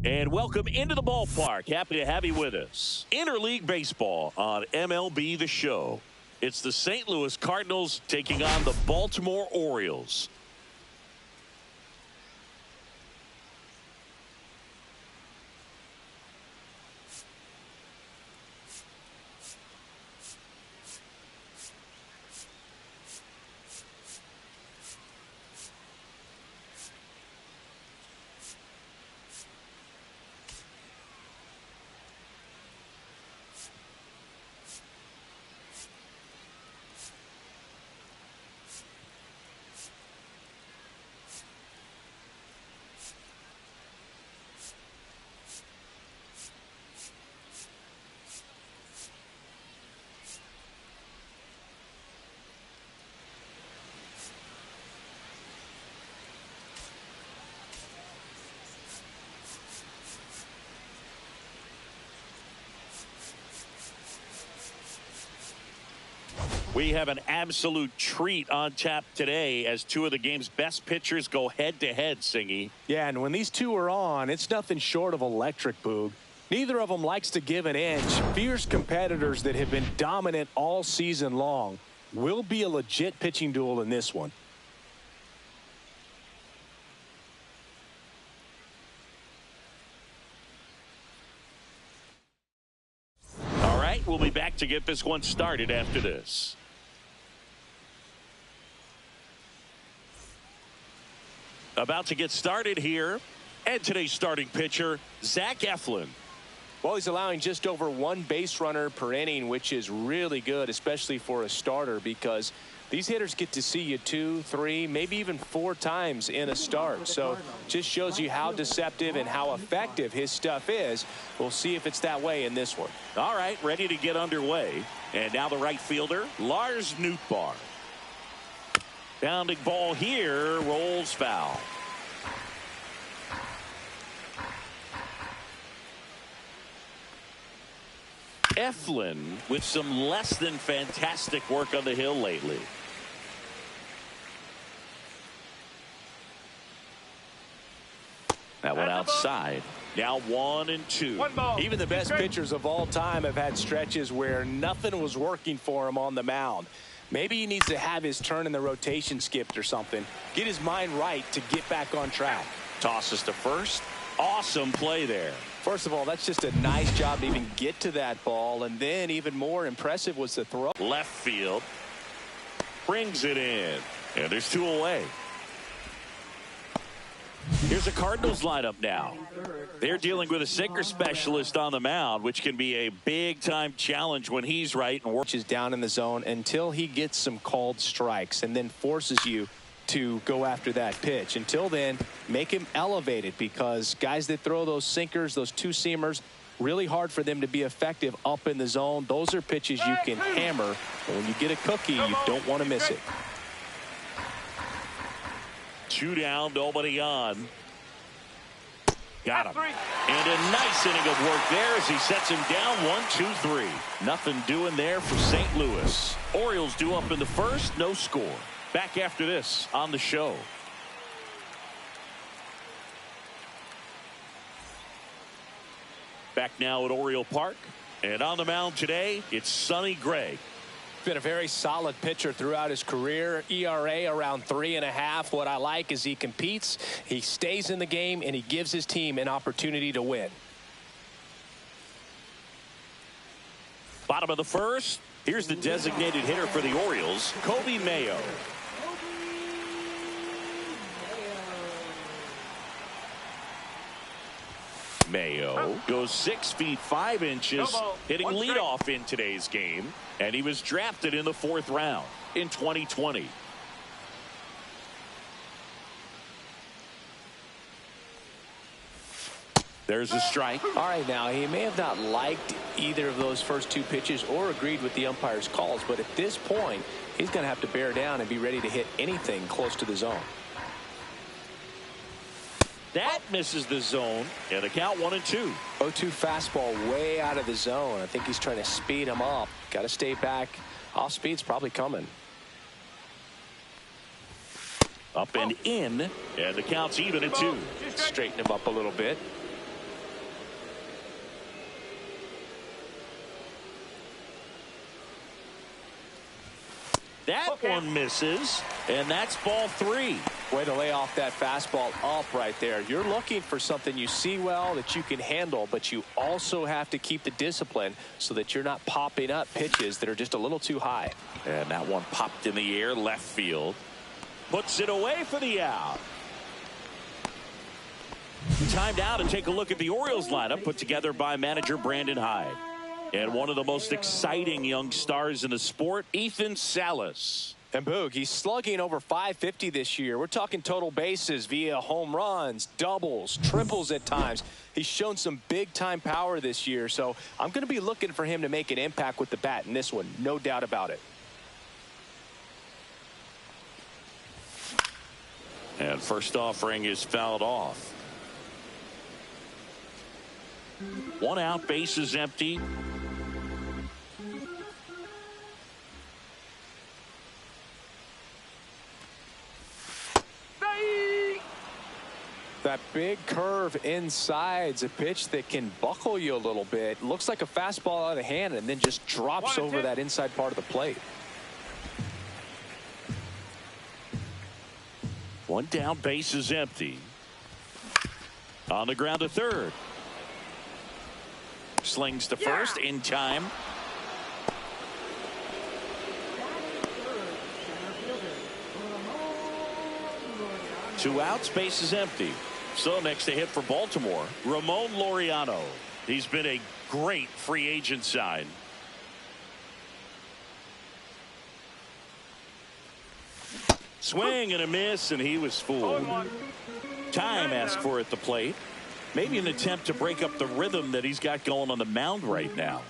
And welcome into the ballpark. Happy to have you with us. Interleague Baseball on MLB The Show. It's the St. Louis Cardinals taking on the Baltimore Orioles. We have an absolute treat on tap today as two of the game's best pitchers go head-to-head, Singy. Yeah, and when these two are on, it's nothing short of electric, Boog. Neither of them likes to give an inch. Fierce competitors that have been dominant all season long. Will be a legit pitching duel in this one. All right, we'll be back to get this one started after this. About to get started here, and today's starting pitcher, Zach Eflin. Well, he's allowing just over one base runner per inning, which is really good, especially for a starter, because these hitters get to see you 2, 3, maybe even 4 times in a start. So just shows you how deceptive and how effective his stuff is. We'll see if it's that way in this one. All right, ready to get underway. And now the right fielder, Lars Nootbaar. Bounding ball here, rolls foul. Eflin with some less than fantastic work on the hill lately. That went outside. Now 1-2. Even the best pitchers of all time have had stretches where nothing was working for him on the mound. Maybe he needs to have his turn in the rotation skipped or something. Get his mind right to get back on track. Tosses to first. Awesome play there. First of all, that's just a nice job to even get to that ball. And then even more impressive was the throw. Left field. Brings it in. And there's 2 away. Here's the Cardinals lineup now. They're dealing with a sinker specialist on the mound, which can be a big-time challenge when he's right. And works down in the zone until he gets some called strikes and then forces you to go after that pitch. Until then, make him elevated, because guys that throw those sinkers, those 2-seamers, really hard for them to be effective up in the zone. Those are pitches you can hammer. And when you get a cookie, you don't want to miss it. 2 down, nobody on. Got him. And a nice inning of work there as he sets him down 1-2-3. Nothing doing there for St. Louis. Orioles due up in the first, no score. Back after this on the show. Back now at Oriole Park. And on the mound today, it's Sonny Gray. Been a very solid pitcher throughout his career. ERA around 3.5. What I like is he competes, he stays in the game, and he gives his team an opportunity to win. Bottom of the first. Here's the designated hitter for the Orioles, Kobe Mayo. Mayo goes 6 feet 5 inches, hitting leadoff in today's game, and he was drafted in the 4th round in 2020. There's a strike. All right, now he may have not liked either of those first 2 pitches or agreed with the umpire's calls, but at this point he's going to have to bear down and be ready to hit anything close to the zone. That misses the zone, and the count 1-2. 0-2 fastball way out of the zone. I think he's trying to speed him up. Got to stay back. Off speed's probably coming. Up and in, and the count's even at 2. Straighten him up a little bit. That one misses, and that's ball 3. Way to lay off that fastball up right there. You're looking for something you see well that you can handle, but you also have to keep the discipline so that you're not popping up pitches that are just a little too high. And that one popped in the air left field. Puts it away for the out. Time now to take a look at the Orioles lineup put together by manager Brandon Hyde. And one of the most exciting young stars in the sport, Ethan Salas. And Boog, he's slugging over 550 this year. We're talking total bases via home runs, doubles, triples at times. He's shown some big-time power this year, so I'm going to be looking for him to make an impact with the bat in this one, no doubt about it. And first offering is fouled off. 1 out, bases empty. That big curve inside's a pitch that can buckle you a little bit. Looks like a fastball out of the hand and then just drops over that inside part of the plate. 1 down, bases empty. On the ground to third. Slings to first in time. Two outs, bases empty. So next to hit for Baltimore, Ramon Laureano. He's been a great free agent sign. Swing and a miss, and he was fooled. Time asked for at the plate. Maybe an attempt to break up the rhythm that he's got going on the mound right now.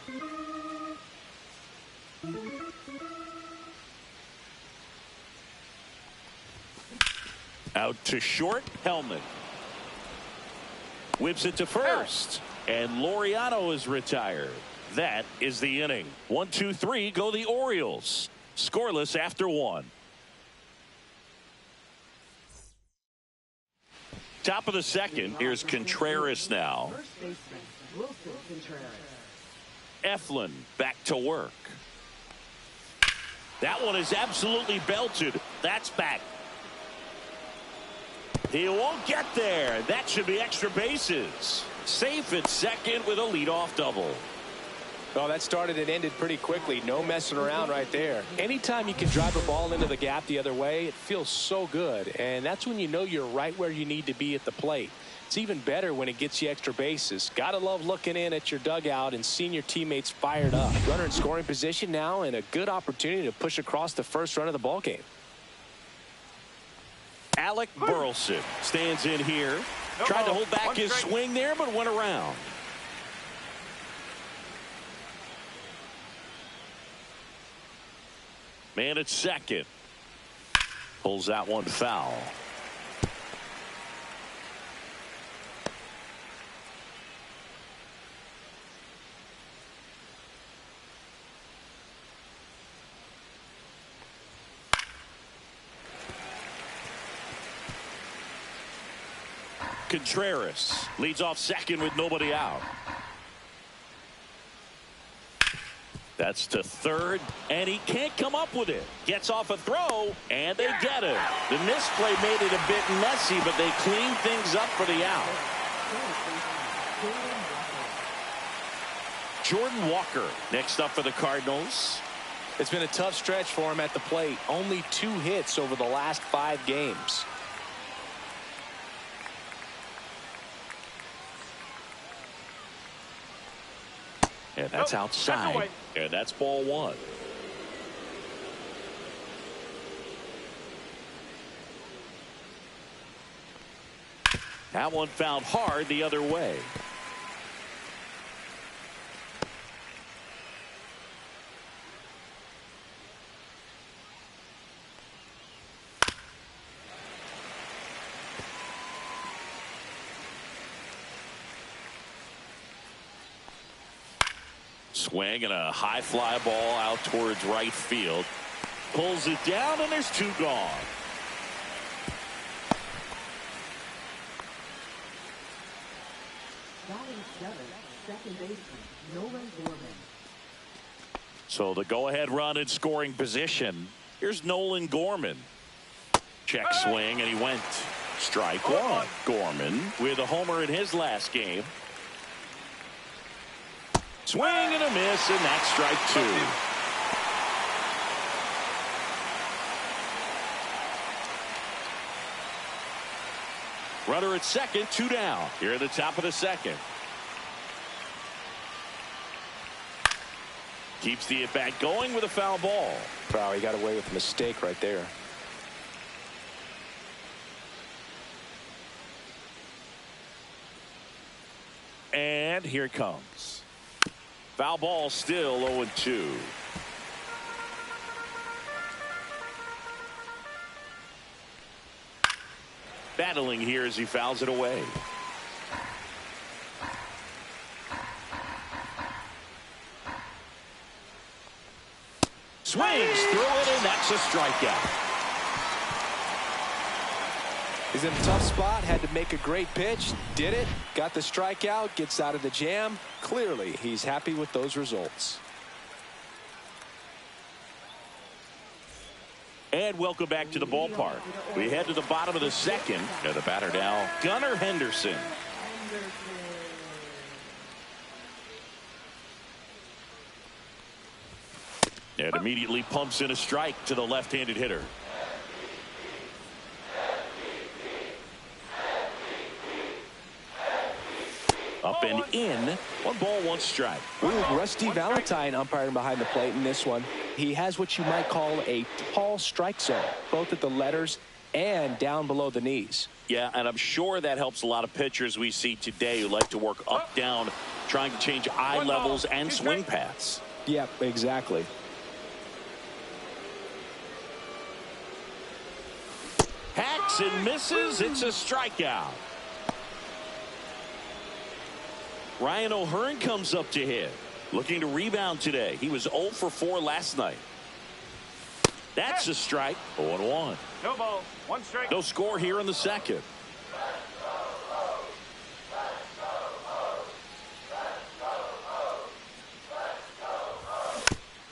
Out to short, Hellman. Whips it to first. And Laureano is retired. That is the inning. 1-2-3 go the Orioles. Scoreless after 1. Top of the second. Here's Contreras now. Eflin back to work. That one is absolutely belted. That's back. He won't get there. That should be extra bases. Safe at second with a leadoff double. Well, that started and ended pretty quickly. No messing around right there. Anytime you can drive a ball into the gap the other way, it feels so good. And that's when you know you're right where you need to be at the plate. It's even better when it gets you extra bases. Gotta love looking in at your dugout and seeing your teammates fired up. Runner in scoring position now and a good opportunity to push across the first run of the ball game. Alec Burleson stands in here. Tried to hold back his swing there, but went around. Man at second. Pulls that one foul. Contreras leads off second with nobody out. That's to third, and he can't come up with it. Gets off a throw, and they get it. The misplay made it a bit messy, but they clean things up for the out. Jordan Walker next up for the Cardinals. It's been a tough stretch for him at the plate. Only 2 hits over the last 5 games. And that's outside. And that's ball 1. That one fouled hard the other way. Swing and a high fly ball out towards right field. Pulls it down, and there's 2 gone. So the go-ahead run in scoring position. Here's Nolan Gorman. Check swing, and he went. Strike 1. Gorman with a homer in his last game. Swing and a miss, and that's strike 2. Runner at second, 2 down. Here at the top of the second. Keeps the at-bat going with a foul ball. Wow, he got away with a mistake right there. And here it comes. Foul ball, still 0-2. Battling here as he fouls it away. Swings through it, and that's a strikeout. He's in a tough spot, had to make a great pitch, did it, got the strikeout, gets out of the jam. Clearly, he's happy with those results. And welcome back to the ballpark. We head to the bottom of the second. The batter now, Gunnar Henderson. And immediately pumps in a strike to the left-handed hitter. Up and in. 1 ball, 1 strike. Rusty Valentine umpiring behind the plate in this one. He has what you might call a tall strike zone, both at the letters and down below the knees. Yeah, and I'm sure that helps a lot of pitchers we see today who like to work up, down, trying to change eye levels and swing paths. Yep, exactly. Hacks and misses. It's a strikeout. Ryan O'Hearn comes up to hit. Looking to rebound today. He was 0 for 4 last night. That's a strike. 0-1. No ball, 1 strike. No score here in the second.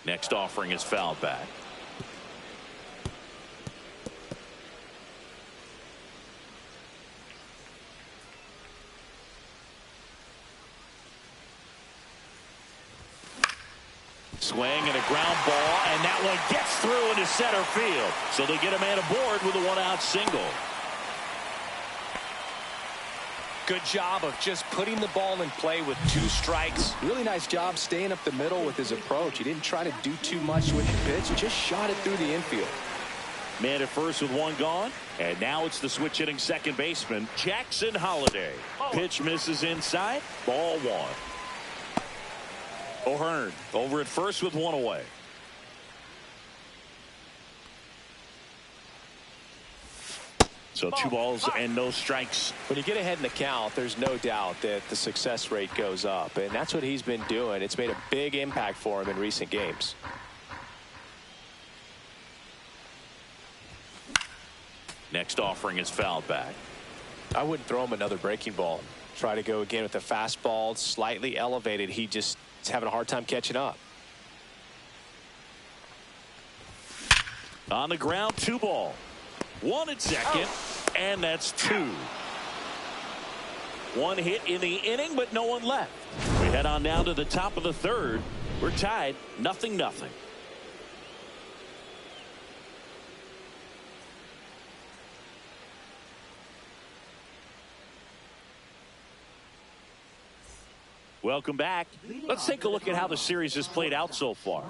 Next offering is fouled back. Swing and a ground ball, and that one gets through into center field. So they get a man aboard with a 1-out single. Good job of just putting the ball in play with 2 strikes. Really nice job staying up the middle with his approach. He didn't try to do too much with the pitch. He just shot it through the infield. Man at first with 1 gone. And now it's the switch hitting second baseman, Jackson Holliday. Pitch misses inside. Ball 1. O'Hearn over at first with 1 away. So 2 balls and no strikes. When you get ahead in the count, there's no doubt that the success rate goes up, and that's what he's been doing. It's made a big impact for him in recent games. Next offering is fouled back. I wouldn't throw him another breaking ball. Try to go again with the fastball, slightly elevated. He just is having a hard time catching up. On the ground, 2 ball. 1 at second, and that's 2. 1 hit in the inning, but no one left. We head on down to the top of the 3rd. We're tied 0-0. Welcome back. Let's take a look at how the series has played out so far.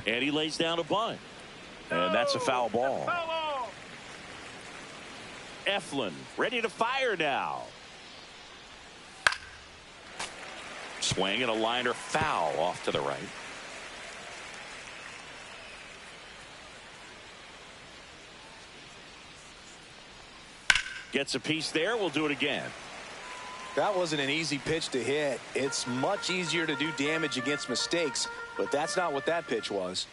And he lays down a bunt. And that's a foul ball. Eflin ready to fire now. Swing and a liner foul off to the right. Gets a piece there. We'll do it again. That wasn't an easy pitch to hit. It's much easier to do damage against mistakes, but that's not what that pitch was.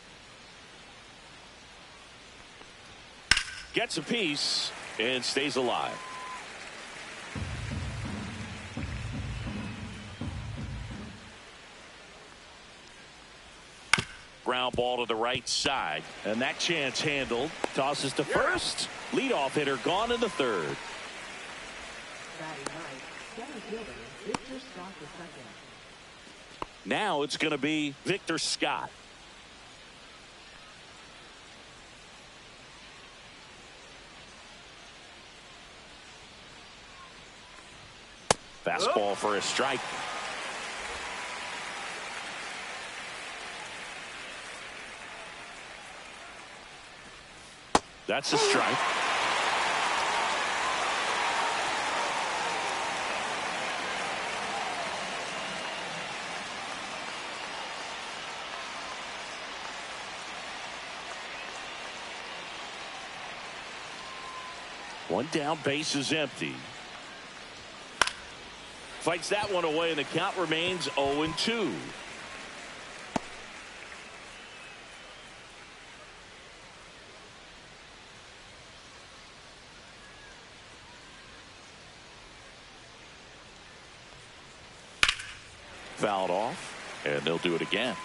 Gets a piece and stays alive. Ground ball to the right side, and that chance handled. Tosses to first. Leadoff hitter gone in the 3rd. Now it's going to be Victor Scott. Fastball for a strike. That's a strike. One down, base is empty. Fights that one away, and the count remains 0-2. Fouled off, and they'll do it again.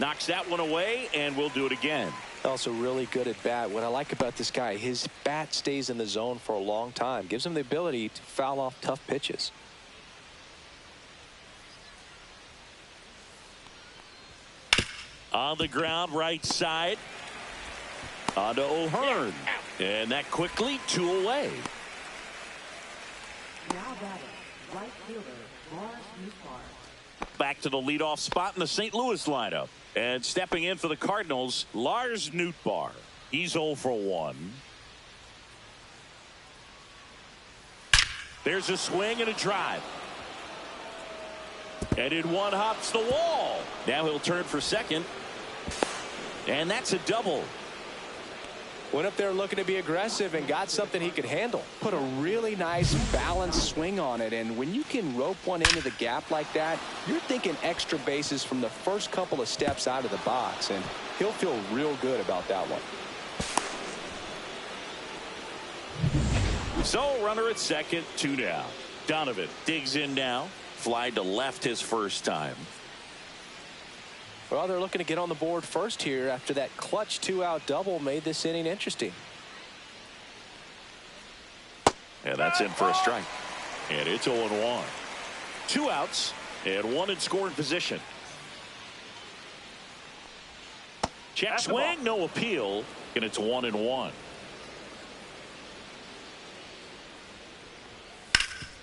Knocks that one away, and we'll do it again. Also really good at bat. What I like about this guy, his bat stays in the zone for a long time. Gives him the ability to foul off tough pitches. On the ground, right side. On to O'Hearn. And that quickly, 2 away. Now batting, right fielder, Back to the leadoff spot in the St. Louis lineup. And stepping in for the Cardinals, Lars Nootbaar. He's 0 for 1. There's a swing and a drive. And in one hops the wall. Now he'll turn for second. And that's a double. Went up there looking to be aggressive and got something he could handle. Put a really nice balanced swing on it. And when you can rope one into the gap like that, you're thinking extra bases from the first couple of steps out of the box. And he'll feel real good about that one. So runner at second, 2 down. Donovan digs in now. Fly to left his first time. Well, they're looking to get on the board first here after that clutch 2-out double made this inning interesting. And that's in for a strike. And it's 0-1. 2 outs and 1 in scoring position. Check swing, no appeal, and it's 1-1.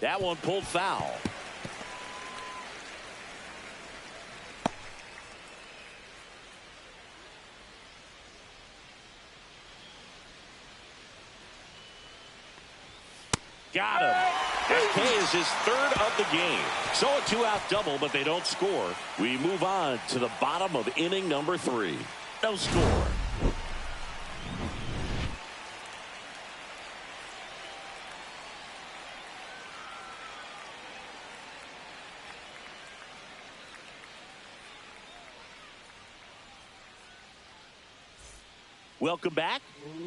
That one pulled foul. Got him. SK is his third of the game. So a two-out double, but they don't score. We move on to the bottom of inning number 3. No score. Welcome back.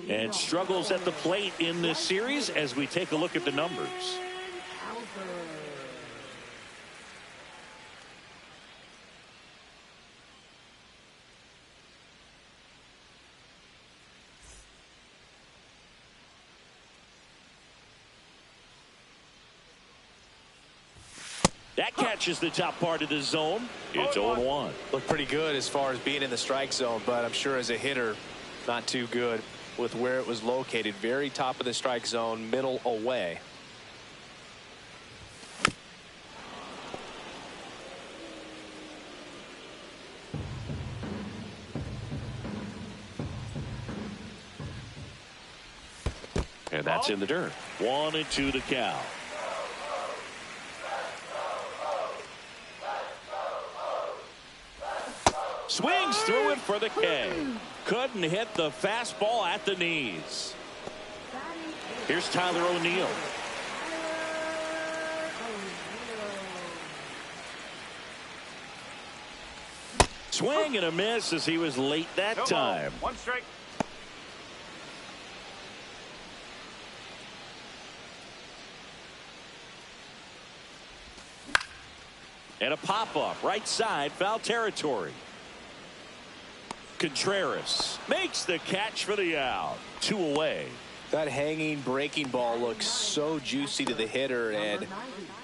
And struggles at the plate in this series as we take a look at the numbers. That catches the top part of the zone. It's 0-1. Looked pretty good as far as being in the strike zone, but I'm sure as a hitter, not too good with where it was located. Very top of the strike zone, middle away. And that's in the dirt. 1-2 the count. Swings through it for the K. Couldn't hit the fastball at the knees. Here's Tyler O'Neill. Swing and a miss as he was late that time. 1 strike. And a pop-up right side, foul territory. Contreras makes the catch for the out. 2 away. That hanging breaking ball looks so juicy to the hitter, and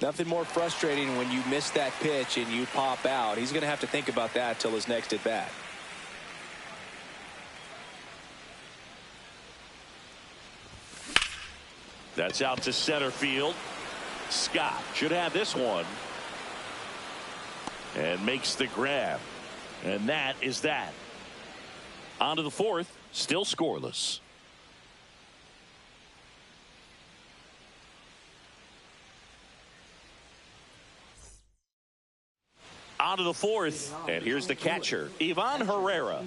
nothing more frustrating when you miss that pitch and you pop out. He's going to have to think about that till his next at bat. That's out to center field. Scott should have this one. And makes the grab. And that is that. On to the 4th, still scoreless. On to the 4th, and here's the catcher, Ivan Herrera.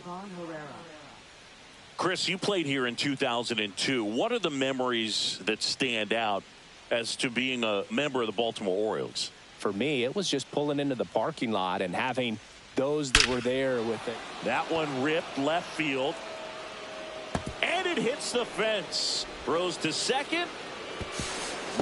Chris, you played here in 2002. What are the memories that stand out as to being a member of the Baltimore Orioles? For me, it was just pulling into the parking lot and having those that were there with it. That one ripped left field. And it hits the fence. Throws to second.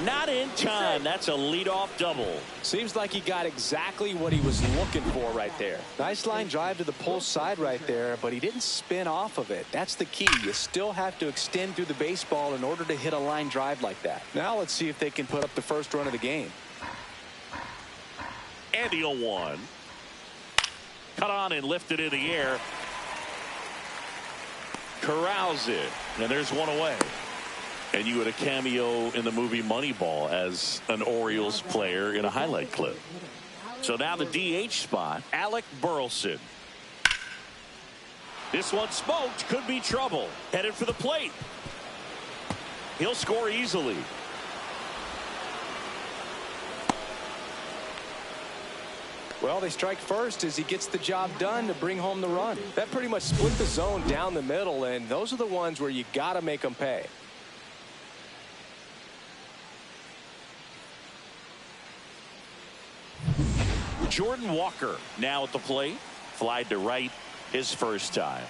Not in time. That's a leadoff double. Seems like he got exactly what he was looking for right there. Nice line drive to the pull side right there, but he didn't spin off of it. That's the key. You still have to extend through the baseball in order to hit a line drive like that. Now let's see if they can put up the first run of the game. And the 0-1. Cut on and lifted in the air. Corrals it. And there's one away. And you had a cameo in the movie Moneyball as an Orioles player in a highlight clip. So now the DH spot, Alec Burleson. This one smoked. Could be trouble. Headed for the plate. He'll score easily. Well, they strike first as he gets the job done to bring home the run. That pretty much split the zone down the middle, and those are the ones where you got to make them pay. Jordan Walker now at the plate. Flied to right his first time.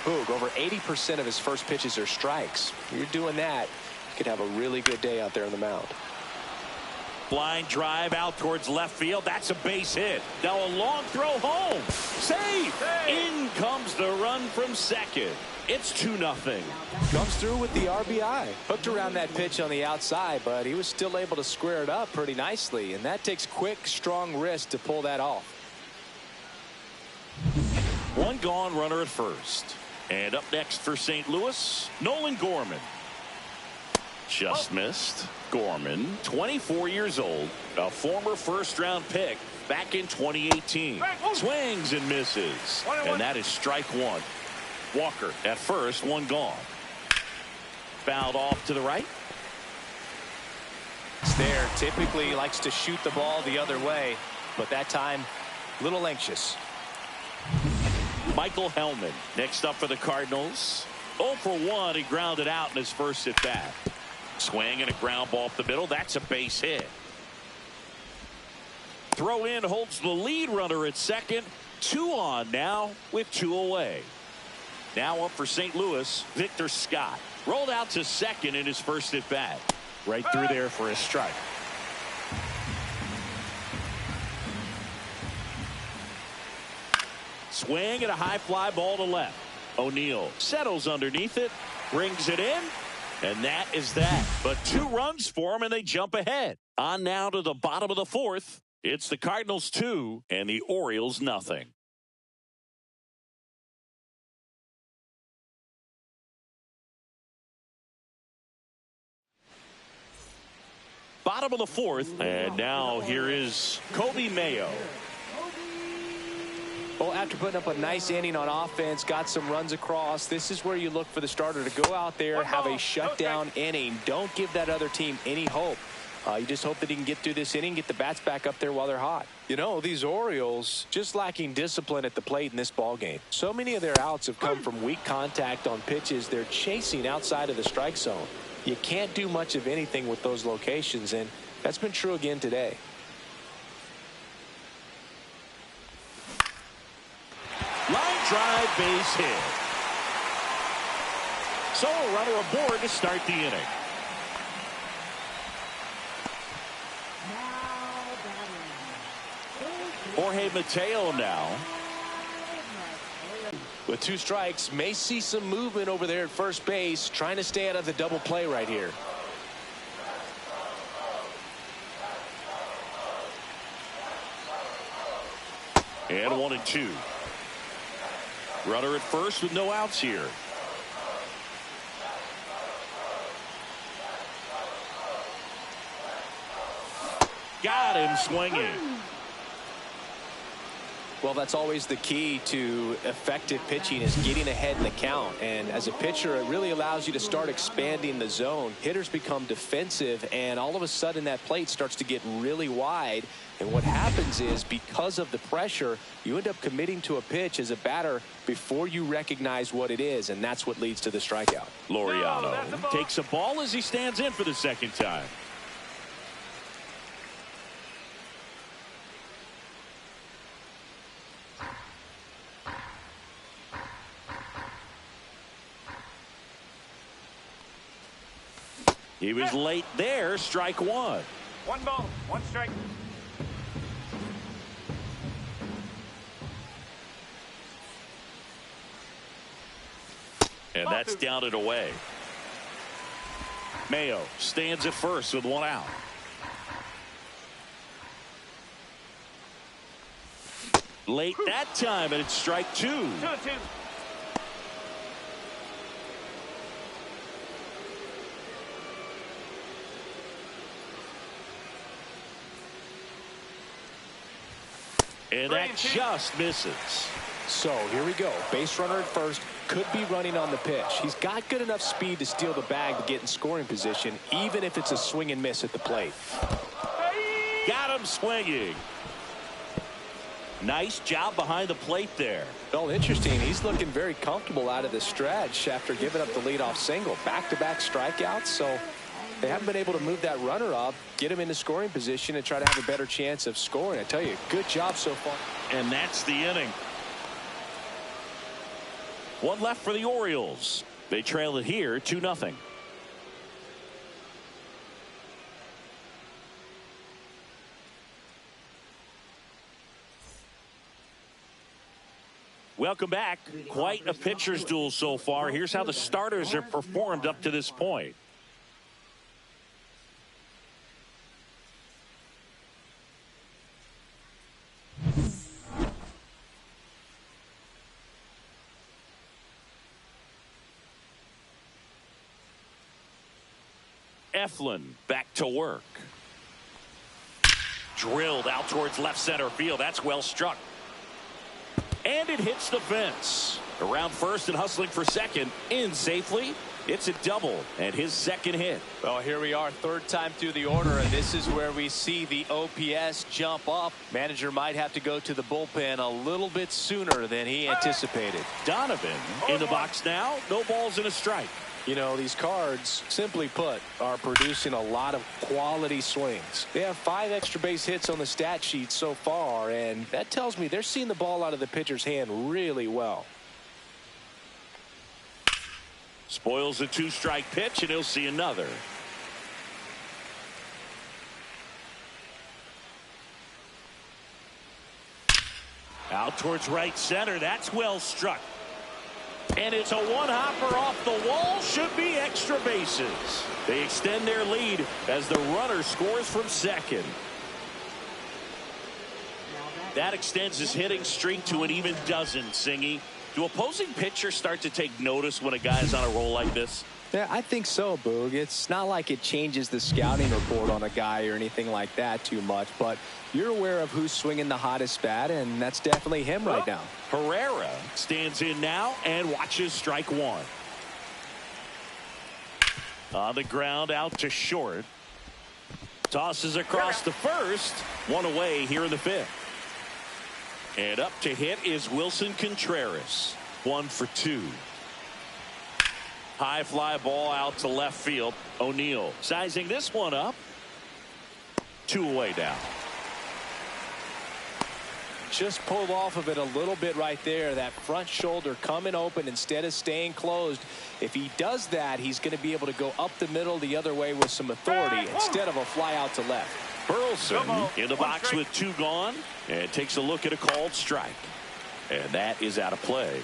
Boog, over 80% of his first pitches are strikes. You're doing that, you could have a really good day out there on the mound. Blind drive out towards left field. That's a base hit. Now a long throw home. Safe. In comes the run from second. It's 2-0. Comes through with the RBI. Hooked around that pitch on the outside, but he was still able to square it up pretty nicely, and that takes quick, strong wrist to pull that off. One gone, runner at first. And up next for St. Louis, Nolan Gorman. Just missed. Gorman, 24 years old, a former first-round pick back in 2018. Swings and misses. And that is strike one. Walker at first, one gone. Fouled off to the right. It's there. Typically likes to shoot the ball the other way, but that time, a little anxious. Michael Hellman next up for the Cardinals. 0 for 1. He grounded out in his first at bat. Swing and a ground ball up the middle. That's a base hit. Throw in holds the lead runner at second. 2 on now with 2 away. Now up for St. Louis, Victor Scott. Rolled out to second in his first at bat. Right through there for a strike. Swing and a high fly ball to left. O'Neill settles underneath it, brings it in, and that is that. But 2 runs for him, and they jump ahead. On now to the bottom of the 4th. It's the Cardinals 2 and the Orioles nothing. Bottom of the 4th, and now here is Kobe Mayo. Well, after putting up a nice inning on offense, got some runs across, this is where you look for the starter to go out there, have a shutdown inning. Don't give that other team any hope. You just hope that he can get through this inning, get the bats back up there while they're hot. You know, these Orioles just lacking discipline at the plate in this ball game. So many of their outs have come from weak contact on pitches they're chasing outside of the strike zone. You can't do much of anything with those locations, and that's been true again today. Line drive, base hit. So a runner aboard to start the inning. Jorge Mateo now. With 2 strikes, may see some movement over there at first base, trying to stay out of the double play right here. And 1-2. Runner at first with no outs here. Got him swinging. Well, that's always the key to effective pitching, is getting ahead in the count. And as a pitcher, it really allows you to start expanding the zone. Hitters become defensive, and all of a sudden that plate starts to get really wide. And what happens is, because of the pressure, you end up committing to a pitch as a batter before you recognize what it is, and that's what leads to the strikeout. Laureano takes a ball as he stands in for the second time. He was late there. Strike 1. 1 ball, 1 strike. And that's down and away. Mayo stands at first with 1 out. Late that time, and it's strike 2. 2-2. And that just misses. So here we go. Base runner at first, could be running on the pitch. He's got good enough speed to steal the bag to get in scoring position, even if it's a swing and miss at the plate. Got him swinging. Nice job behind the plate there. Well, interesting. He's looking very comfortable out of the stretch after giving up the leadoff single. Back-to-back strikeouts, so they haven't been able to move that runner up, get him into scoring position, and try to have a better chance of scoring. I tell you, good job so far. And that's the inning. 1 left for the Orioles. They trail it here 2-0. Welcome back. Quite a pitcher's duel so far. Here's how the starters have performed up to this point. Eflin back to work. Drilled out towards left center field. That's well struck. And it hits the fence. Around first and hustling for second. In safely. It's a double and his second hit. Well, here we are, third time through the order, and this is where we see the OPS jump up. Manager might have to go to the bullpen a little bit sooner than he anticipated. Donovan in the box now. No balls and a strike. You know, these Cards, simply put, are producing a lot of quality swings. They have 5 extra base hits on the stat sheet so far, and that tells me they're seeing the ball out of the pitcher's hand really well. Spoils a 2-strike pitch, and he'll see another. Out towards right center. That's well struck. And it's a one-hopper off the wall. Should be extra bases. They extend their lead as the runner scores from second. That extends his hitting streak to an even dozen, Singy. Do opposing pitchers start to take notice when a guy's on a roll like this? Yeah, I think so, Boog. It's not like it changes the scouting report on a guy or anything like that too much, but you're aware of who's swinging the hottest bat, and that's definitely him right now. Herrera stands in now and watches strike one. On the ground, out to short. Tosses across the first. One away here in the fifth. And up to hit is Wilson Contreras. 1 for 2. High fly ball out to left field. O'Neill sizing this one up. 2 away down. Just pulled off of it a little bit right there. That front shoulder coming open instead of staying closed. If he does that, he's going to be able to go up the middle the other way with some authority instead of a fly out to left. Burleson in the box with 2 gone and takes a look at a called strike. And that is out of play.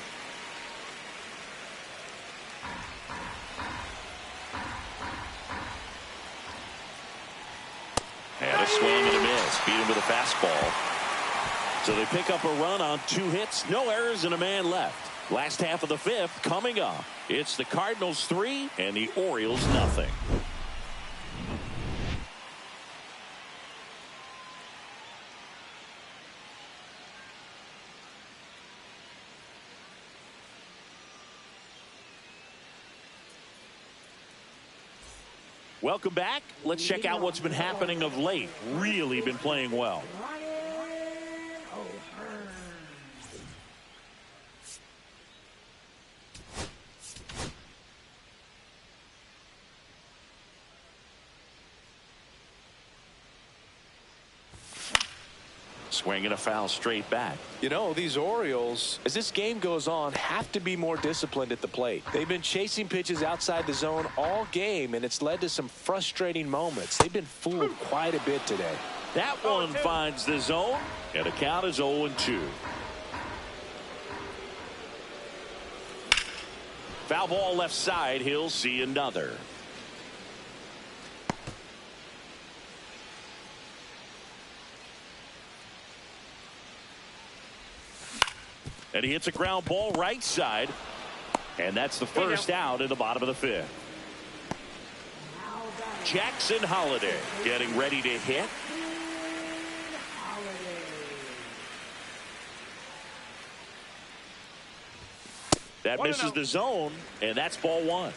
And a swing and a miss. Beat him with a fastball. So they pick up a run on 2 hits, no errors, and a man left. Last half of the fifth coming up. It's the Cardinals 3 and the Orioles nothing. Welcome back. Let's check out what's been happening of late. Really been playing well. Swing and a foul straight back. You know, these Orioles, as this game goes on, have to be more disciplined at the plate. They've been chasing pitches outside the zone all game, and it's led to some frustrating moments. They've been fooled quite a bit today. That one finds the zone, and the count is 0-2. Foul ball left side. He'll see another. And he hits a ground ball right side. And that's the first out in the bottom of the fifth. Jackson Holliday getting ready to hit. That misses the zone, and that's ball 1.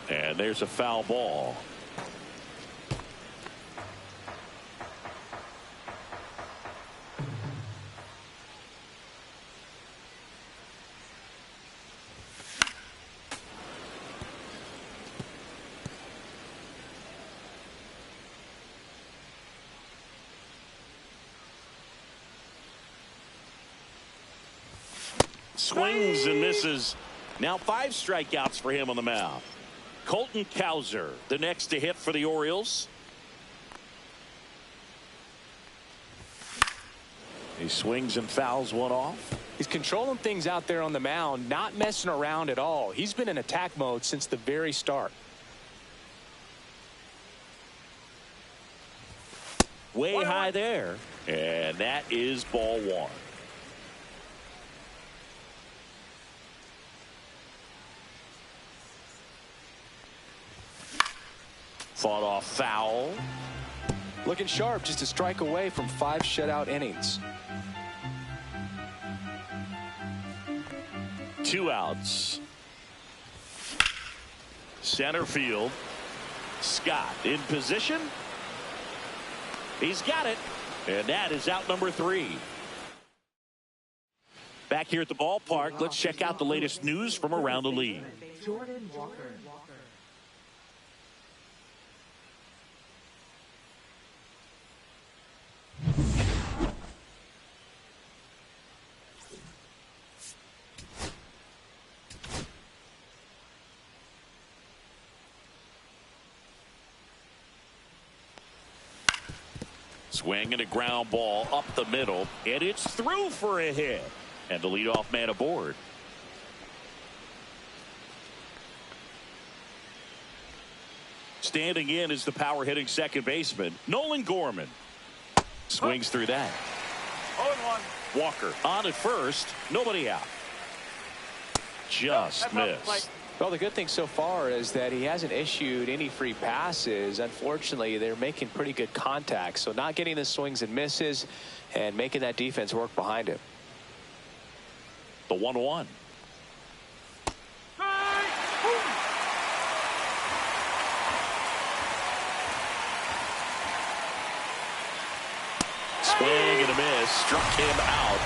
And there's a foul ball. Swings and misses. Now 5 strikeouts for him on the mound. Colton Cowser, the next to hit for the Orioles. He swings and fouls one off. He's controlling things out there on the mound, not messing around at all. He's been in attack mode since the very start. Way high there. And that is ball one. Fought off foul. Looking sharp, just a strike away from 5 shutout innings. 2 outs. Center field. Scott in position. He's got it. And that is out number 3. Back here at the ballpark, let's check out the latest news from around the league. Jordan Walker. Swinging a ground ball up the middle, and it's through for a hit. And the leadoff man aboard. Standing in is the power hitting second baseman, Nolan Gorman. Swings through that. 0-1. Walker on at first, nobody out. Just missed. Well, the good thing so far is that he hasn't issued any free passes. Unfortunately, they're making pretty good contact, so not getting the swings and misses and making that defense work behind him. The 1-1. Swing and a miss, struck him out.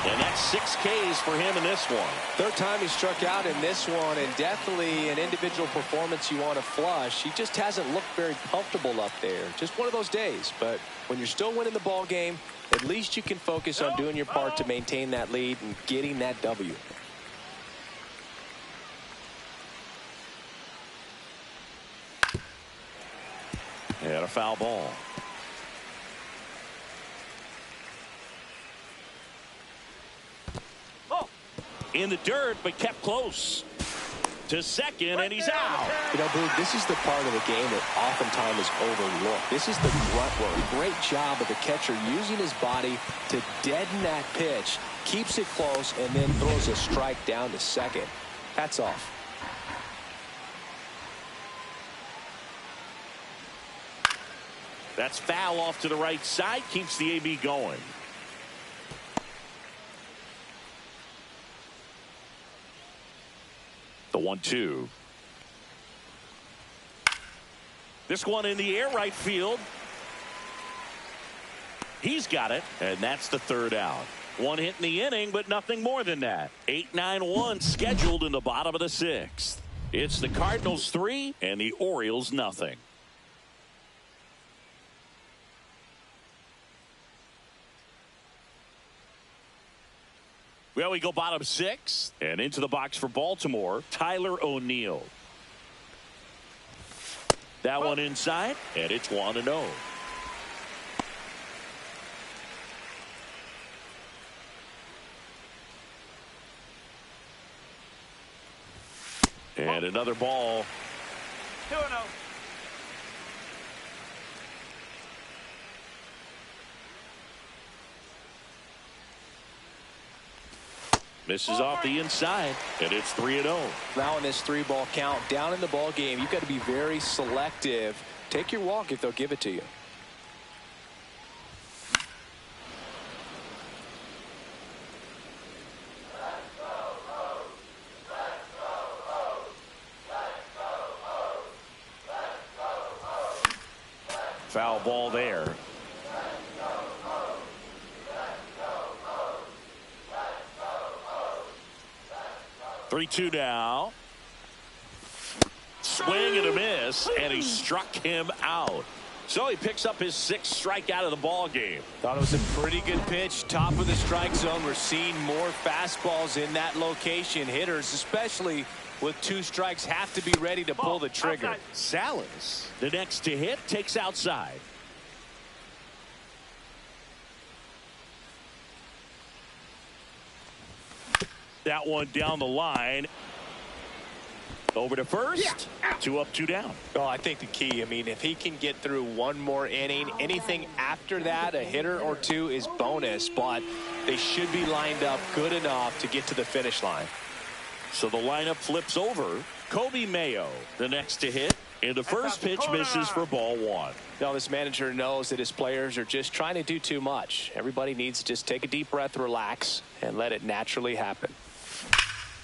And that's 6 Ks for him in this one. 3rd time he struck out in this one, and definitely an individual performance you want to flush. He just hasn't looked very comfortable up there. Just one of those days. But when you're still winning the ball game, at least you can focus on doing your part to maintain that lead and getting that W. And a foul ball. In the dirt, but kept close to second, and he's out. You know, Boog, this is the part of the game that oftentimes is overlooked. This is the grunt work. Great job of the catcher using his body to deaden that pitch, keeps it close, and then throws a strike down to second. Hats off. That's foul off to the right side, keeps the AB going. The 1-2. This one in the air, right field. He's got it, and that's the 3rd out. 1 hit in the inning, but nothing more than that. 8-9-1 scheduled in the bottom of the 6th. It's the Cardinals 3 and the Orioles nothing. Well, we go bottom 6 and into the box for Baltimore, Tyler O'Neill. That one inside, and it's 1-0. And another ball. 2-0. Misses off the inside, and it's 3-0. Now in this 3-ball count, down in the ball game, you've got to be very selective. Take your walk if they'll give it to you. Foul ball there. Three-two now. Swing and a miss, and he struck him out. So he picks up his 6th strikeout of the ball game. Thought it was a pretty good pitch. Top of the strike zone. We're seeing more fastballs in that location. Hitters, especially with 2 strikes, have to be ready to pull the trigger. Outside. Salas, the next to hit, takes outside. That one down the line. Over to first. 2 up, 2 down. Oh, I think the key, I mean, if he can get through one more inning, anything after that, a hitter or two is bonus, but they should be lined up good enough to get to the finish line. So the lineup flips over. Kobe Mayo, the next to hit. And the first pitch misses for ball 1. Now, this manager knows that his players are just trying to do too much. Everybody needs to just take a deep breath, relax, and let it naturally happen.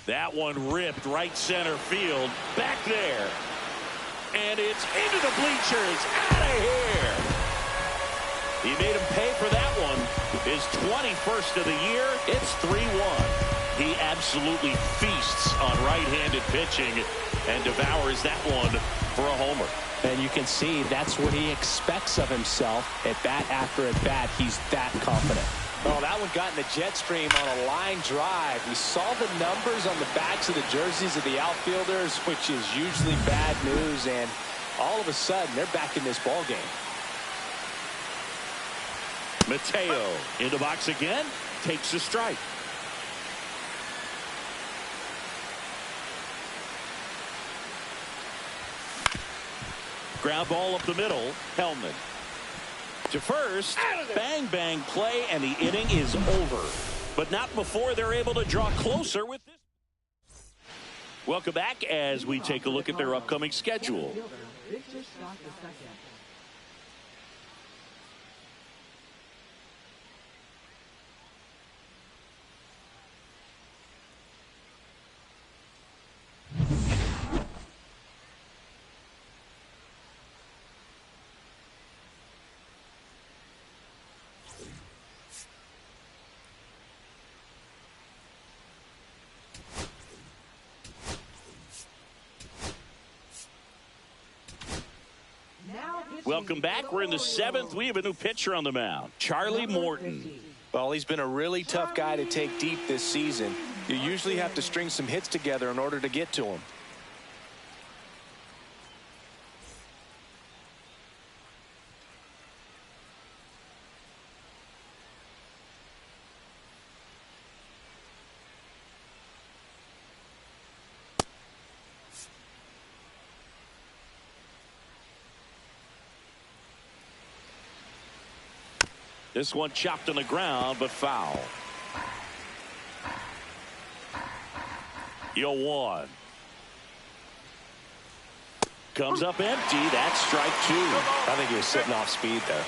That one ripped right center field. Back there. And it's into the bleachers. Out of here. He made him pay for that one. His 21st of the year. It's 3-1. He absolutely feasts on right-handed pitching and devours that one for a homer. And you can see that's what he expects of himself at bat after at bat. He's that confident. Oh, that one got in the jet stream on a line drive. We saw the numbers on the backs of the jerseys of the outfielders, which is usually bad news, and all of a sudden they're back in this ball game. Mateo in the box again, takes a strike. Ground ball up the middle. Hellman to first. Bang bang play, and the inning is over, but not before they're able to draw closer with this. Welcome back as we take a look at their upcoming schedule. Welcome back. We're in the 7th. We have a new pitcher on the mound, Charlie Morton. Well, he's been a really tough guy to take deep this season. You usually have to string some hits together in order to get to him. This one chopped on the ground, but foul. 0-1. Comes up empty. That's strike 2. I think he was sitting off speed there.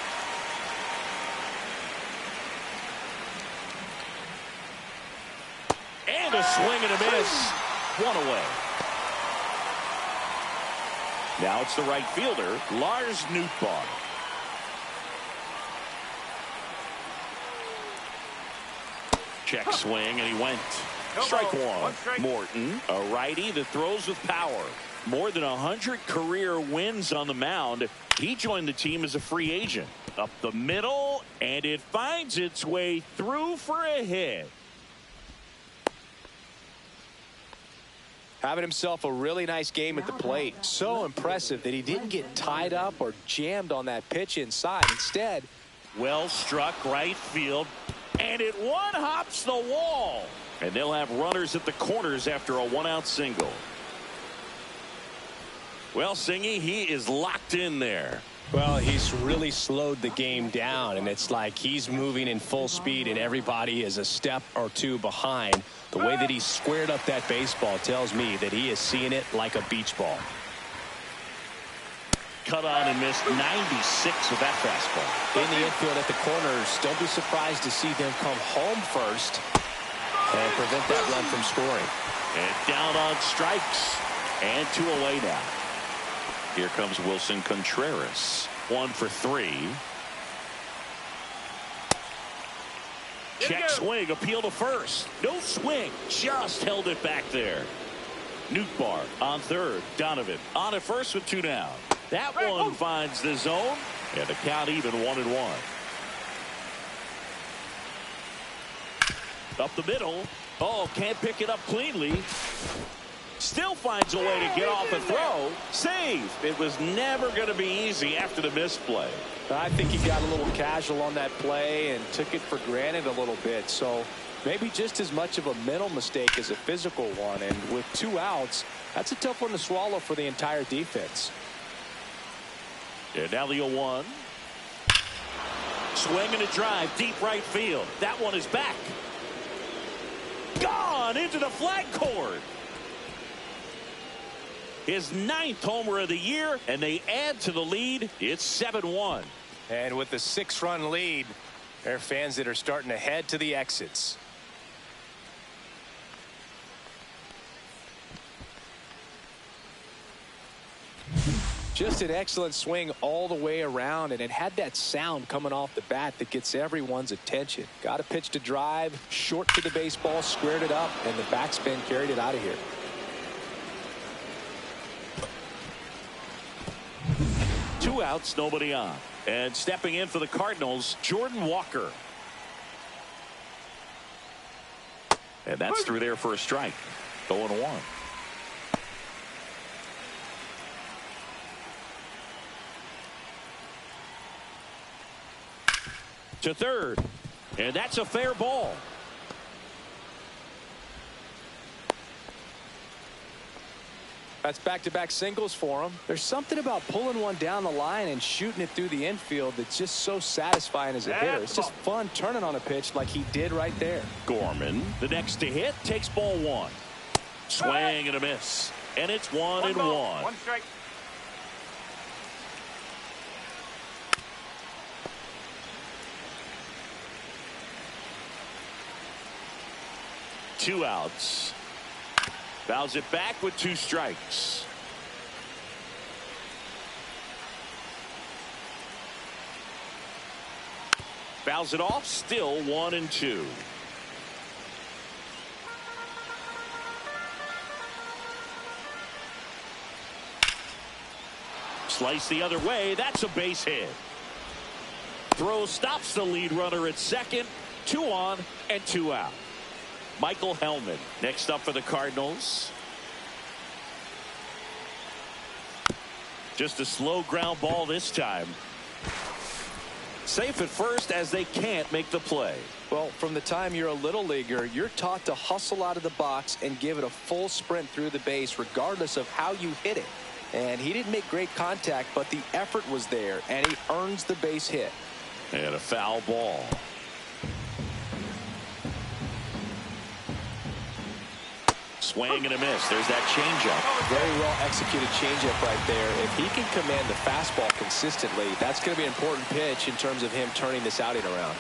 And a swing and a miss. 1 away. Now it's the right fielder, Lars Nootbaar. Check swing, and he went. Strike 1. Morton, a righty that throws with power. More than 100 career wins on the mound. He joined the team as a free agent. Up the middle, and it finds its way through for a hit. Having himself a really nice game at the plate. So impressive that he didn't get tied up or jammed on that pitch inside. Instead, well struck right field. And it one-hops the wall. And they'll have runners at the corners after a 1-out single. Well, Singy, he is locked in there. Well, he's really slowed the game down, and it's like he's moving in full speed, and everybody is a step or two behind. The way that he squared up that baseball tells me that he is seeing it like a beach ball. Cut on and missed 96 with that fastball. In the infield at the corners, don't be surprised to see them come home first and prevent that run from scoring. And down on strikes, and 2 away now. Here comes Wilson Contreras. 1 for 3. Check swing, appeal to first. No swing, just held it back there. Nootbaar on third. Donovan on at first with 2 down. That one finds the zone, and the count even 1-1. Up the middle. Oh, can't pick it up cleanly. Still finds a way to get off a throw. Save. It was never going to be easy after the misplay. I think he got a little casual on that play and took it for granted a little bit. So Maybe just as much of a mental mistake as a physical one. And with 2 outs, that's a tough one to swallow for the entire defense. And now the 0-1. Swing and a drive, deep right field. That one is back. Gone into the flag cord. His 9th homer of the year, and they add to the lead. It's 7-1. And with the 6-run lead, there are fans that are starting to head to the exits. Just an excellent swing all the way around, and it had that sound coming off the bat that gets everyone's attention. Got a pitch to drive, short to the baseball, squared it up, and the backspin carried it out of here. Two outs, nobody on. And stepping in for the Cardinals, Jordan Walker. And that's through there for a strike. 0-1. To third. And that's a fair ball. That's back-to-back singles for him. There's something about pulling one down the line and shooting it through the infield that's just so satisfying as a hitter. It's just fun turning on a pitch like he did right there. Gorman, the next to hit, takes ball 1. Swing and a miss. And it's 1-1. One strike. Two outs. Fouls it back with 2 strikes. Fouls it off, still 1-2. Slice the other way, that's a base hit. Throw stops the lead runner at second. 2 on and 2 out. Michael Hellman next up for the Cardinals. Just a slow ground ball this time. Safe at first as they can't make the play. Well, from the time you're a little leaguer, you're taught to hustle out of the box and give it a full sprint through the base regardless of how you hit it. And he didn't make great contact, but the effort was there, and he earns the base hit. And a foul ball. Swing and a miss. There's that changeup. Very well executed changeup right there. If he can command the fastball consistently, that's going to be an important pitch in terms of him turning this outing around.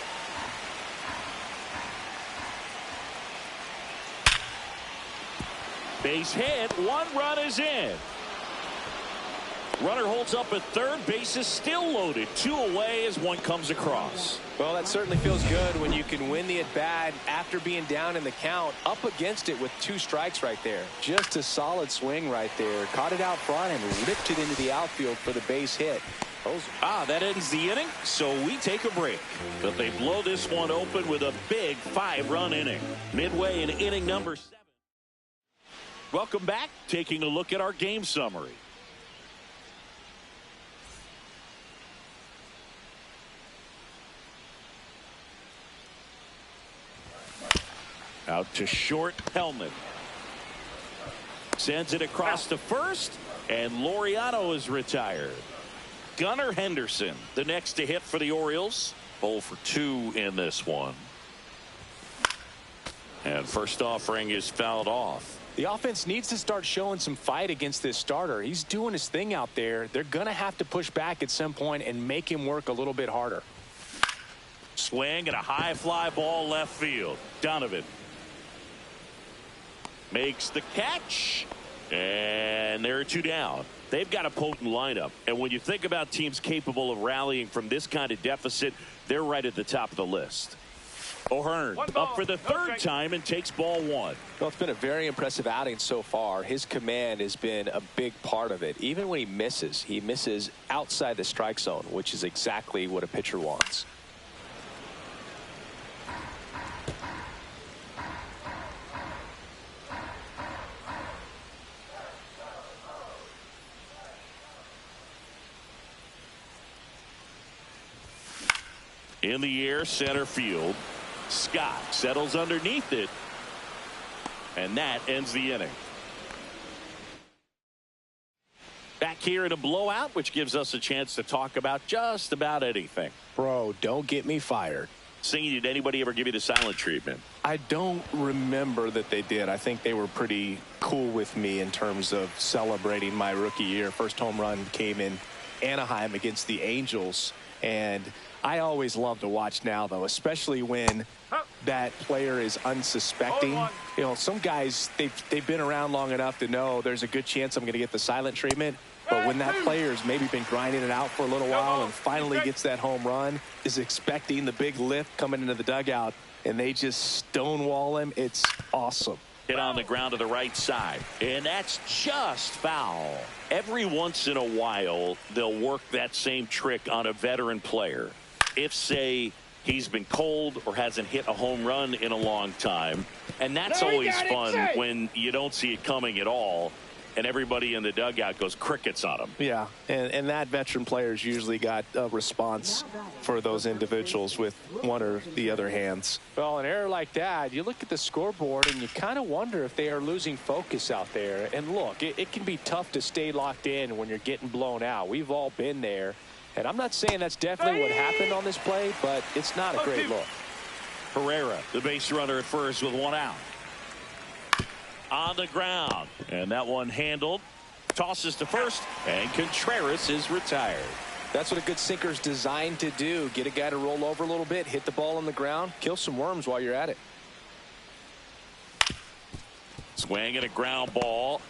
Base hit. 1 run is in. Runner holds up at third. Base is still loaded. 2 away as one comes across. Well, that certainly feels good when you can win the at-bat after being down in the count, up against it with 2 strikes right there. Just a solid swing right there. Caught it out front and ripped it into the outfield for the base hit. That ends the inning, so we take a break. But they blow this one open with a big 5-run inning. Midway in inning number 7. Welcome back. Taking a look at our game summary. Out to short, Hellman. Sends it across to first, and Laureano is retired. Gunnar Henderson, the next to hit for the Orioles. 0 for 2 in this one. And first offering is fouled off. The offense needs to start showing some fight against this starter. He's doing his thing out there. They're going to have to push back at some point and make him work a little bit harder. Swing and a high fly ball left field. Donovan makes the catch, and there are 2 down. They've got a potent lineup, and when you think about teams capable of rallying from this kind of deficit, they're right at the top of the list. O'Hearn up for the 3rd time and takes ball 1. Well, it's been a very impressive outing so far. His command has been a big part of it. Even when he misses outside the strike zone, which is exactly what a pitcher wants. In the air, center field. Scott settles underneath it, and that ends the inning. Back here in a blowout, which gives us a chance to talk about just about anything. Bro, don't get me fired. Singing, did anybody ever give you the silent treatment? I don't remember that they did. I think they were pretty cool with me in terms of celebrating my rookie year. First home run came in Anaheim against the Angels, and I always love to watch now, though, especially when that player is unsuspecting. You know, some guys, they've been around long enough to know there's a good chance I'm going to get the silent treatment. But when that player's maybe been grinding it out for a little while and finally gets that home run, is expecting the big lift coming into the dugout, and they just stonewall him, it's awesome. Hit on the ground to the right side, and that's just foul. Every once in a while, they'll work that same trick on a veteran player. If, say, he's been cold or hasn't hit a home run in a long time, and that's always fun when you don't see it coming at all, and everybody in the dugout goes crickets on him. Yeah, and that veteran player's usually got a response for those individuals with one or the other hands. Well, an error like that, you look at the scoreboard and you kind of wonder if they are losing focus out there. And look, it can be tough to stay locked in when you're getting blown out. We've all been there. And I'm not saying that's definitely what happened on this play, but it's not a great look. Herrera, the base runner at first with one out. On the ground, and that one handled. Tosses to first, and Contreras is retired. That's what a good sinker's designed to do. Get a guy to roll over a little bit, hit the ball on the ground, kill some worms while you're at it. Swing and a ground ball.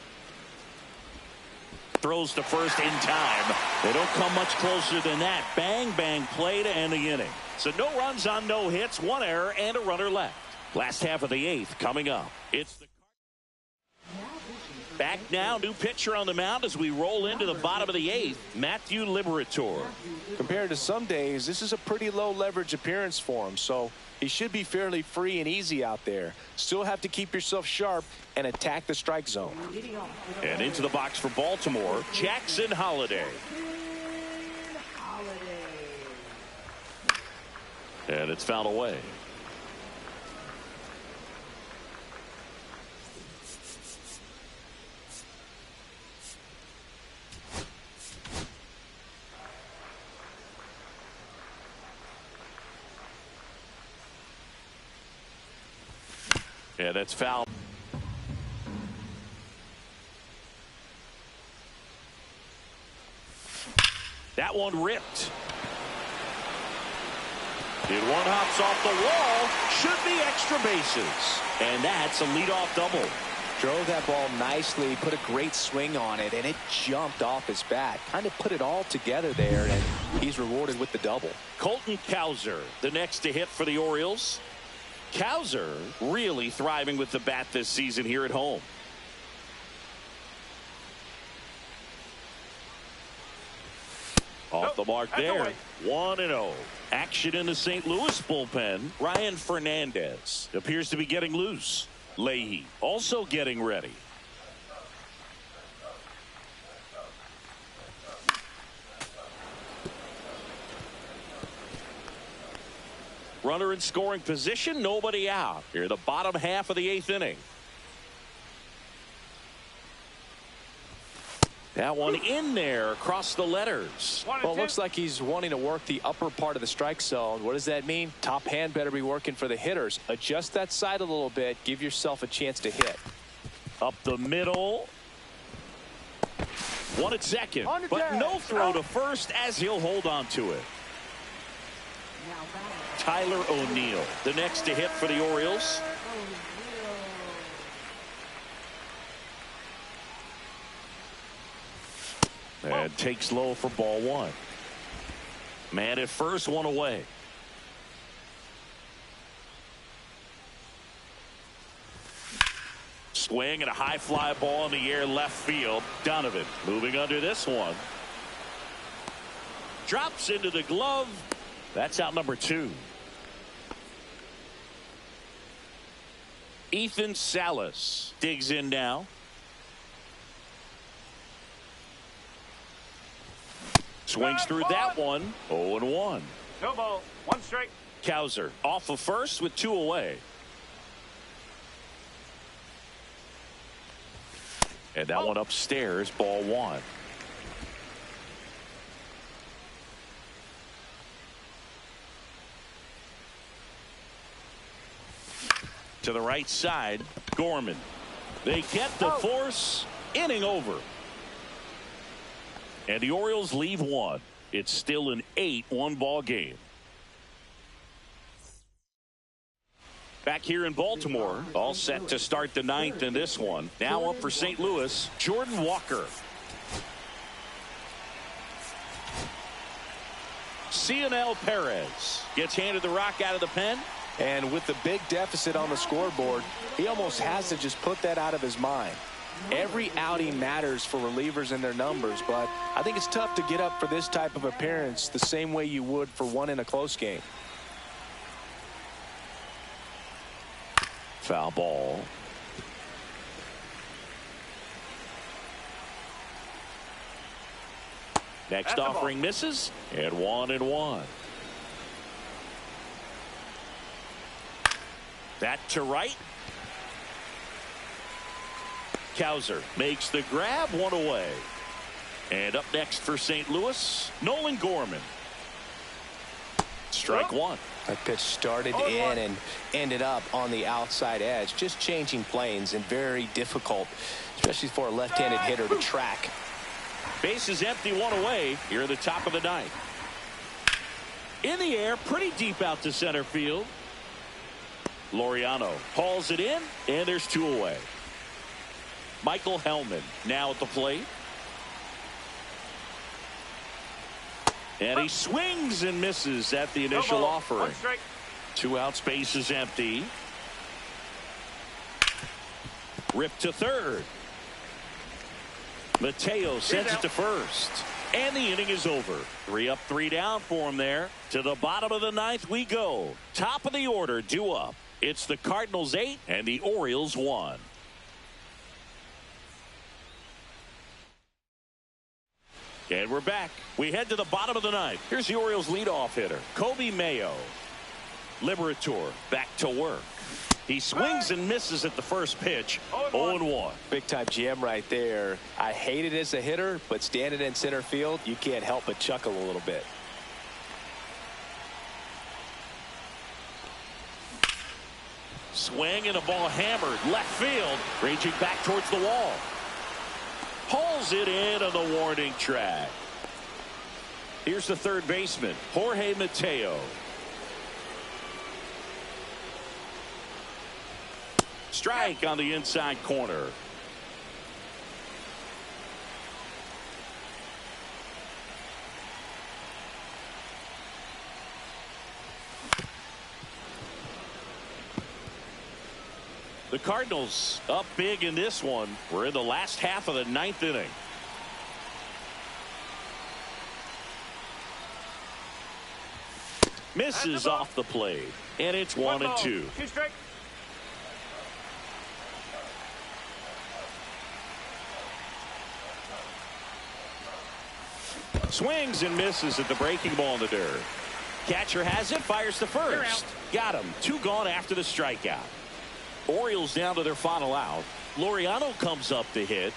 Throws to first in time. They don't come much closer than that. Bang, bang play to end the inning. So no runs on no hits, one error, and a runner left. Last half of the eighth coming up. It's the back now, new pitcher on the mound as we roll into the bottom of the eighth, Matthew Liberatore. Compared to some days, this is a pretty low leverage appearance for him, so he should be fairly free and easy out there. Still have to keep yourself sharp and attack the strike zone. And into the box for Baltimore, Jackson Holliday. And it's fouled away. Yeah, that's foul. That one ripped. Did one hops off the wall. Should be extra bases. And that's a leadoff double. Drove that ball nicely, put a great swing on it, and it jumped off his bat. Kind of put it all together there, and he's rewarded with the double. Colton Cowser, the next to hit for the Orioles. Cowser really thriving with the bat this season here at home. Off the mark there. 1-0. Action in the St. Louis bullpen. Ryan Fernandez appears to be getting loose. Leahy also getting ready. Runner in scoring position, nobody out. Here the bottom half of the eighth inning. That one in there across the letters. Well, it looks like he's wanting to work the upper part of the strike zone. What does that mean? Top hand better be working for the hitters. Adjust that side a little bit. Give yourself a chance to hit. Up the middle. One at second, but no throw to first as he'll hold on to it. Tyler O'Neill, the next to hit for the Orioles. And takes low for ball one. Man at first, one away. Swing and a high fly ball in the air left field. Donovan moving under this one. Drops into the glove. That's out number 2. Ethan Salas digs in now. Swings through that one. 0-1. No ball. One strike. Cowser off of first with 2 away. And that one upstairs, ball 1. To the right side, Gorman. They get the force, inning over. And the Orioles leave 1. It's still an 8-1 ball game. Back here in Baltimore, all set to start the 9th in this one. Now up for St. Louis, Jordan Walker. Cionel Perez gets handed the rock out of the pen. And with the big deficit on the scoreboard, he almost has to just put that out of his mind. Every outing matters for relievers and their numbers, but I think it's tough to get up for this type of appearance the same way you would for one in a close game. Foul ball. Next offering misses, and 1-1. That to right. Cowser makes the grab, 1 away. And up next for St. Louis, Nolan Gorman. Strike 1. That pitch started in and ended up on the outside edge. Just changing planes and very difficult, especially for a left-handed hitter to track. Base is empty, 1 away. Here at the top of the 9th. In the air, pretty deep out to center field. Laureano hauls it in, and there's 2 away. Michael Hellman now at the plate. And he swings and misses at the initial offering. 2 outs, base is empty. Ripped to third. Mateo sends it to first. And the inning is over. 3 up, 3 down for him there. To the bottom of the 9th we go. Top of the order, due up. It's the Cardinals 8 and the Orioles 1. And we're back. We head to the bottom of the 9th. Here's the Orioles leadoff hitter, Kobe Mayo. Liberator back to work. He swings and misses at the first pitch. 0-1. Big time GM right there. I hate it as a hitter, but standing in center field, you can't help but chuckle a little bit. Swing and a ball hammered left field, raging back towards the wall. Hauls it in on the warning track. Here's the third baseman, Jorge Mateo. Strike on the inside corner. The Cardinals up big in this one. We're in the last half of the 9th inning. Misses off the plate. And it's 1-2. 2 strike. Swings and misses at the breaking ball in the dirt. Catcher has it, fires to first. Got him. 2 gone after the strikeout. Orioles down to their final out. Laureano comes up to hit.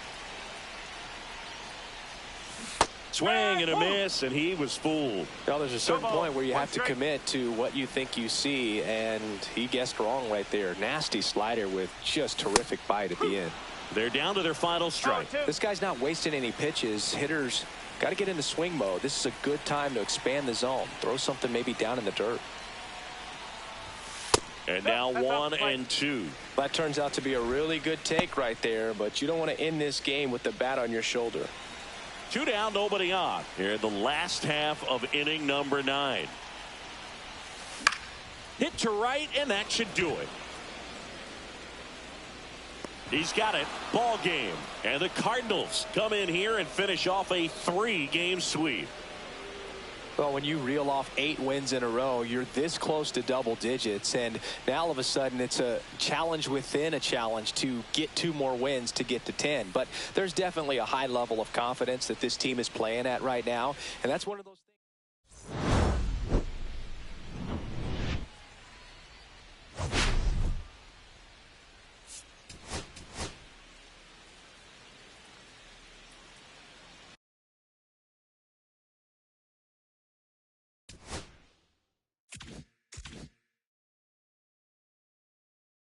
Swing and a miss, and he was fooled. Well, there's a certain point where you have to commit to what you think you see, and he guessed wrong right there. Nasty slider with just terrific bite at the end. They're down to their final strike. This guy's not wasting any pitches. Hitters got to get into swing mode. This is a good time to expand the zone. Throw something maybe down in the dirt. And now 1-2. That turns out to be a really good take right there, but you don't want to end this game with the bat on your shoulder. 2 down, nobody on. Here in the last half of inning number 9. Hit to right, and that should do it. He's got it. Ball game. And the Cardinals come in here and finish off a 3-game sweep. Well, when you reel off 8 wins in a row, you're this close to double digits, and now all of a sudden it's a challenge within a challenge to get 2 more wins to get to 10. But there's definitely a high level of confidence that this team is playing at right now, and that's one of those things.